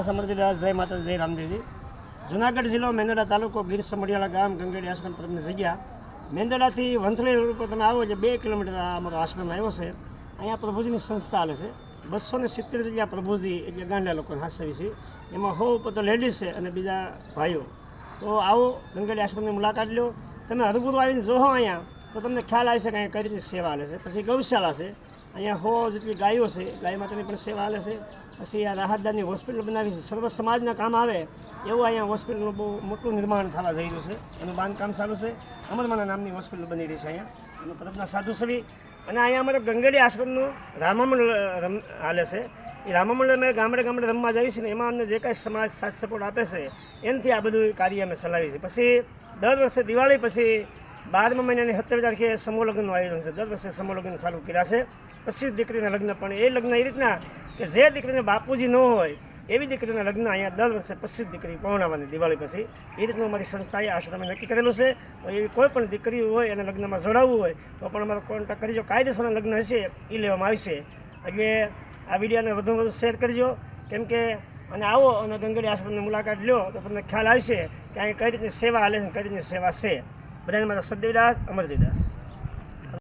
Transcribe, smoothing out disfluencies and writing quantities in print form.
સમૃદ્ધિદાસ, જય માતા, જય રામદેવજી. જુનાગઢ જિલ્લો, મેંદરડા તાલુકો, ગીર સમઢિયાળા ગામ, ગંગેડી આશ્રમ પરની જગ્યા. મેંદરડાથી વંથલી રોડ ઉપર તમે આવો એટલે 2 કિલોમીટર અમારો આશ્રમ આવ્યો છે. અહીંયા પ્રભુજીની સંસ્થા હાલે છે. 270 જગ્યા પ્રભુજી એટલે ગાંડા લોકો હાસવી છે. એમાં 100 ઉપર તો લેડીઝ છે અને બીજા ભાઈઓ. તો આવો ગંગેડી આશ્રમની મુલાકાત લો. તમે હરગુરુ આવીને જોહો અહીંયા તો તમને ખ્યાલ આવશે કે અહીંયા કઈ રીતે સેવા હાલે છે. પછી ગૌશાળા છે, અહીંયા 100 જેટલી ગાયો છે, ગાય માતાની પણ સેવા હાલે છે. પછી આ રાહતદારની હોસ્પિટલ બનાવી છે, સર્વ સમાજના કામ આવે એવું અહીંયા હોસ્પિટલનું બહુ મોટું નિર્માણ થવા જઈ રહ્યું છે. એનું બાંધકામ ચાલુ છે. અમરમાના નામની હોસ્પિટલ બની રહી છે અહીંયા. એનું પ્રભુના સાધુ સવી. અને અહીંયા અમારે ગંગેડી આશ્રમનું રામામંડળ હાલે છે. એ રામામંડળ અમે ગામડે ગામડે રમવા જઈએ છીએ ને એમાં અમને જે કાંઈ સમાજ સાથ સપોર્ટ આપે છે એનાથી આ બધું કાર્ય અમે ચલાવીએ છીએ. પછી દર વર્ષે દિવાળી પછી 12મા મહિનાની 17 તારીખે સમૂહ લગ્નનું આયોજન છે. દર વર્ષે સમૂહ લગ્ન ચાલુ કર્યા છે. પછી દીકરીના લગ્ન પણ એ લગ્ન એ રીતના કે જે દીકરીને બાપુજી ન હોય એવી દીકરીના લગ્ન અહીંયા દર વર્ષે પછી દીકરી પહોંચાડવાની દિવાળી પછી. એ રીતનું અમારી સંસ્થાએ આશ્રમે નક્કી કરેલું છે. તો એવી કોઈ પણ દીકરી હોય એને લગ્નમાં જોડાવવું હોય તો પણ અમારો કોન્ટેક્ટ કરજો. કાયદેસરના લગ્ન હશે એ લેવામાં આવશે. એટલે આ વિડીયોને વધુમાં વધુ શેર કરજો. કેમ કે અને આવો અને ગંગેડી આશ્રમની મુલાકાત લો તો તમને ખ્યાલ આવશે કે અહીં કઈ રીતની સેવા હાલે છે, કઈ રીતની સેવા છે. બધાને મારા સદદેવદાસ, અમરજીદાસ.